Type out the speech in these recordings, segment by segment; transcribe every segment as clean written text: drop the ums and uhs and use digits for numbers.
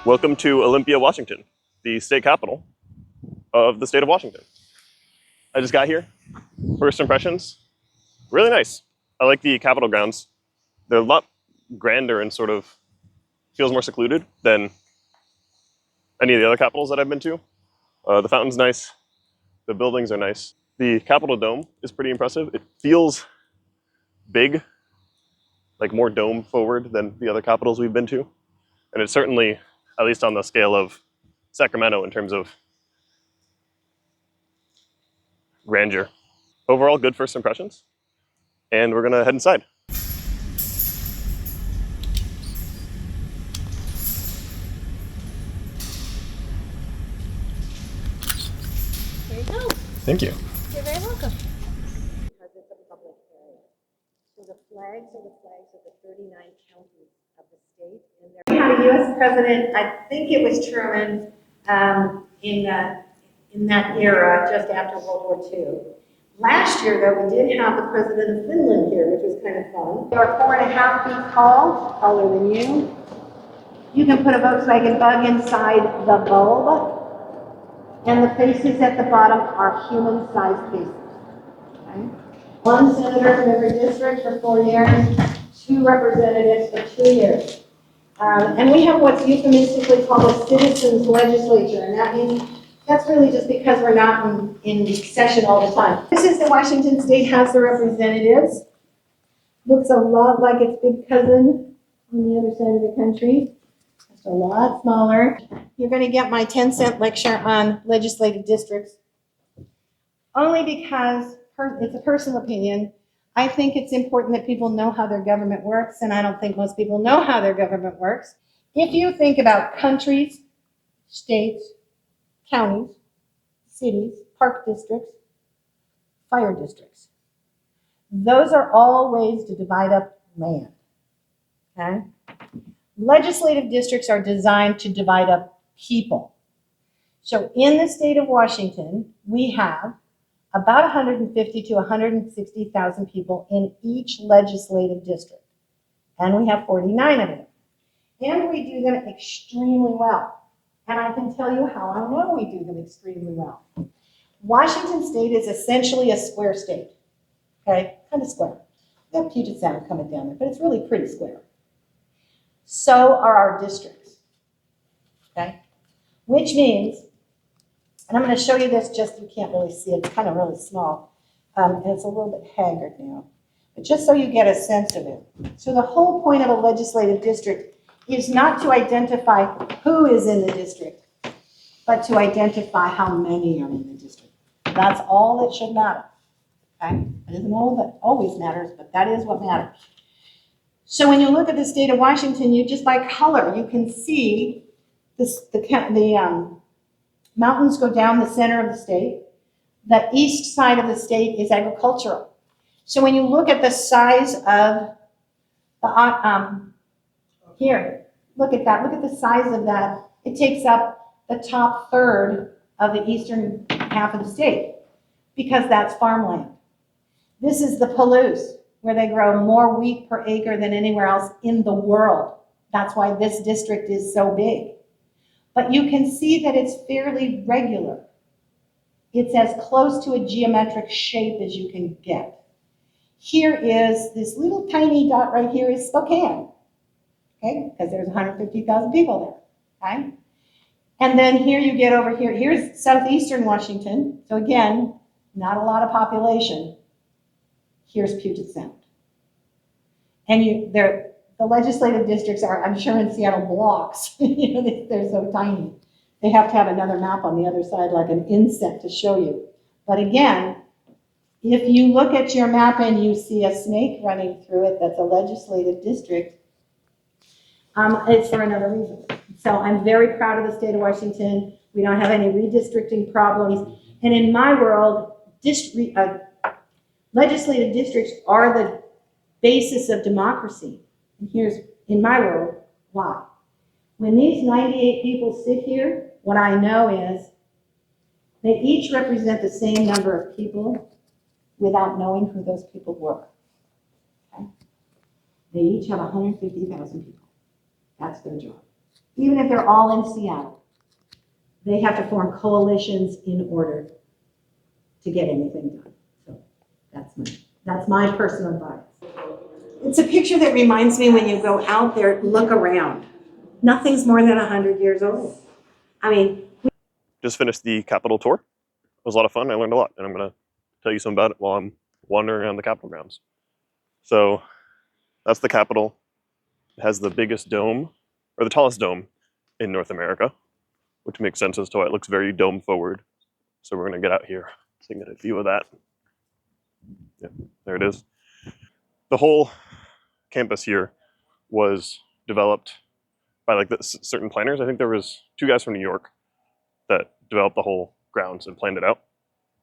Welcome to Olympia, Washington, the state capital of the state of Washington. I just got here. First impressions, really nice. I like the Capitol grounds. They're a lot grander and sort of feels more secluded than any of the other capitals that I've been to. The fountain's nice. The buildings are nice. The Capitol Dome is pretty impressive. It feels big, like more dome forward than the other capitals we've been to. And it's certainly, at least on the scale of Sacramento in terms of grandeur. Overall, good first impressions. And we're gonna head inside. There you go. Thank you. You're very welcome. Because it's a public area. So the flags are the flags of the 39 counties of the state. And we had a U.S. president, I think it was Truman, in that era, just after World War II. Last year, though, we did have the president of Finland here, which was kind of fun. They are 4.5 feet tall, taller than you. You can put a Volkswagen bug inside the bulb. And the faces at the bottom are human-sized faces. Okay? 1 senator from every district for 4 years, 2 representatives for 2 years. And we have what's euphemistically called a citizens legislature, and that means that's really just because we're not in session all the time. This is the Washington State House of Representatives. Looks a lot like its big cousin on the other side of the country. Just a lot smaller. You're going to get my 10-cent lecture on legislative districts. Only because it's a personal opinion. I think it's important that people know how their government works, and I don't think most people know how their government works. If you think about countries, states, counties, cities, park districts, fire districts, those are all ways to divide up land. Okay? Legislative districts are designed to divide up people. So in the state of Washington, we have about 150 to 160,000 people in each legislative district. And we have 49 of them. And we do them extremely well. And I can tell you how I know we do them extremely well. Washington State is essentially a square state. Okay, kind of square. We have Puget Sound coming down there, but it's really pretty square. So are our districts. Okay, which means, and I'm going to show you this, just you can't really see it, it's kind of really small, and it's a little bit haggard now, but just so you get a sense of it. So the whole point of a legislative district is not to identify who is in the district, but to identify how many are in the district. That's all that should matter. Okay? It isn't all that always matters, but that is what matters. So when you look at the state of Washington, you just by color, you can see the mountains go down the center of the state. The east side of the state is agricultural. So when you look at the size of the, here, look at that. Look at the size of that. It takes up the top third of the eastern half of the state because that's farmland. This is the Palouse, where they grow more wheat per acre than anywhere else in the world. That's why this district is so big. But you can see that it's fairly regular. It's as close to a geometric shape as you can get. Here is this little tiny dot right here is Spokane, okay? Because there's 150,000 people there, okay? And then here you get over here. Here's southeastern Washington. So again, not a lot of population. Here's Puget Sound. And the legislative districts are, I'm sure in Seattle, blocks. You know, they're so tiny. They have to have another map on the other side, like an inset to show you. But again, if you look at your map and you see a snake running through it, that's a legislative district. It's for another reason. So I'm very proud of the state of Washington. We don't have any redistricting problems. And in my world, legislative districts are the basis of democracy. And here's, in my world, why. When these 98 people sit here, what I know is they each represent the same number of people without knowing who those people were. Okay? They each have 150,000 people. That's their job. Even if they're all in Seattle, they have to form coalitions in order to get anything done. So that's my personal bias. It's a picture that reminds me when you go out there, look around. Nothing's more than 100 years old. I mean, Just finished the Capitol tour. It was a lot of fun. I learned a lot, and I'm going to tell you some about it while I'm wandering around the Capitol grounds. So that's the Capitol. It has the biggest dome, or the tallest dome in North America, which makes sense as to why it looks very dome forward. So we're going to get out here so you can get a view of that. Yeah, there it is. The whole campus here was developed by like certain planners. I think there was 2 guys from New York that developed the whole grounds and planned it out.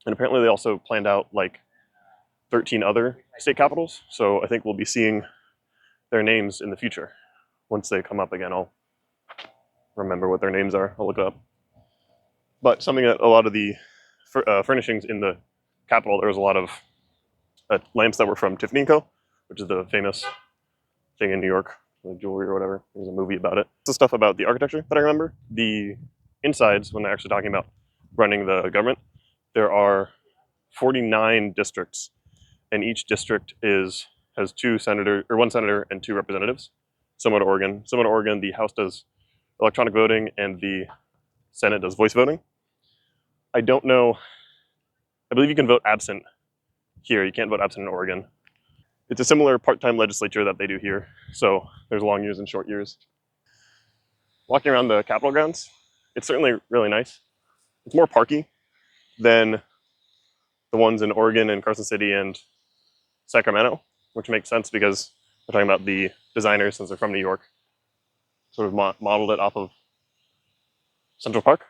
And apparently they also planned out like 13 other state capitals. So I think we'll be seeing their names in the future. Once they come up again, I'll remember what their names are. I'll look it up. But something that a lot of the furnishings in the Capitol, there was a lot of lamps that were from Tiffany & Co., which is the famous thing in New York, like jewelry or whatever. There's a movie about it. The stuff about the architecture that I remember. The insides, when they're actually talking about running the government, there are 49 districts, and each district has 1 senator and 2 representatives. Similar to Oregon, the House does electronic voting and the Senate does voice voting. I don't know. I believe you can vote absent here. You can't vote absent in Oregon. It's a similar part-time legislature that they do here. So there's long years and short years. Walking around the Capitol grounds, it's certainly really nice. It's more parky than the ones in Oregon and Carson City and Sacramento, which makes sense because we're talking about the designers, since they're from New York, sort of modeled it off of Central Park.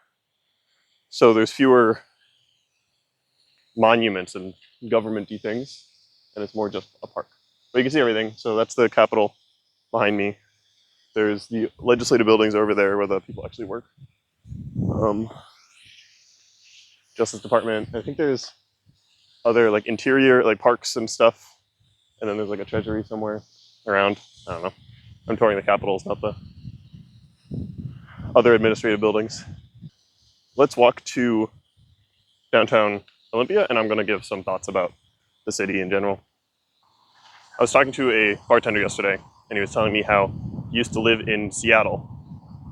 So there's fewer monuments and government-y things, and it's more just a park. But you can see everything. So that's the Capitol behind me. There's the legislative buildings over there where the people actually work. Justice Department. I think there's other like interior, like parks and stuff. And then there's like a treasury somewhere around. I don't know. I'm touring the Capitol, not the other administrative buildings. Let's walk to downtown Olympia, and I'm going to give some thoughts about the city in general. I was talking to a bartender yesterday, and he was telling me how he used to live in Seattle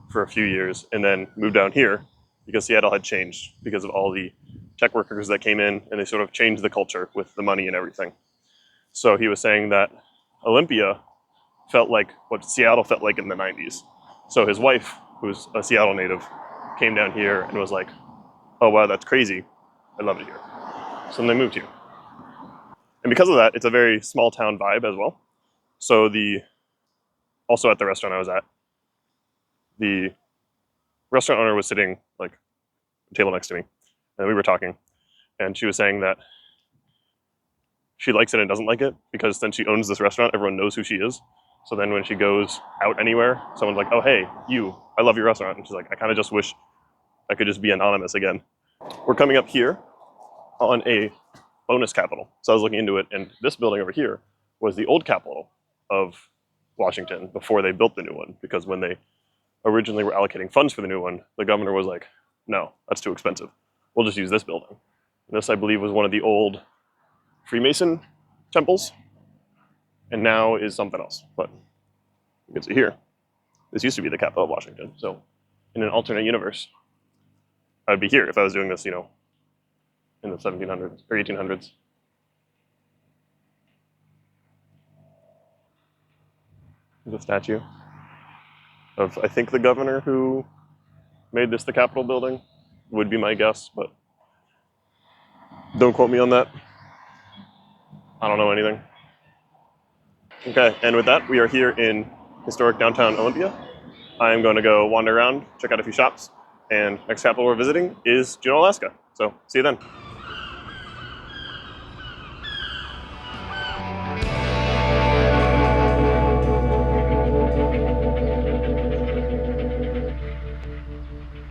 for a few years and then moved down here because Seattle had changed because of all the tech workers that came in, and they sort of changed the culture with the money and everything. So he was saying that Olympia felt like what Seattle felt like in the 90s. So his wife, who's a Seattle native, came down here and was like, oh wow, that's crazy. I love it here. So then they moved here. And because of that, it's a very small town vibe as well. So also at the restaurant I was at, the restaurant owner was sitting like a table next to me, and we were talking, and she was saying that she likes it and doesn't like it because since she owns this restaurant, everyone knows who she is. So then when she goes out anywhere, someone's like, oh, hey, I love your restaurant. And she's like, I kind of just wish I could just be anonymous again. We're coming up here on a bonus Capitol. So I was looking into it, and this building over here was the old Capitol of Washington before they built the new one, because when they originally were allocating funds for the new one, the governor was like, no, that's too expensive. We'll just use this building. And this, I believe, was one of the old Freemason temples, and now is something else. But you can see here, this used to be the capital of Washington. So in an alternate universe, I'd be here if I was doing this, in the 1700s or 1800s. The statue of, I think, the governor who made this the Capitol building would be my guess, but don't quote me on that. I don't know anything. Okay, and with that, we are here in historic downtown Olympia. I'm going to go wander around, check out a few shops, and next capital we're visiting is Juneau, Alaska. So see you then.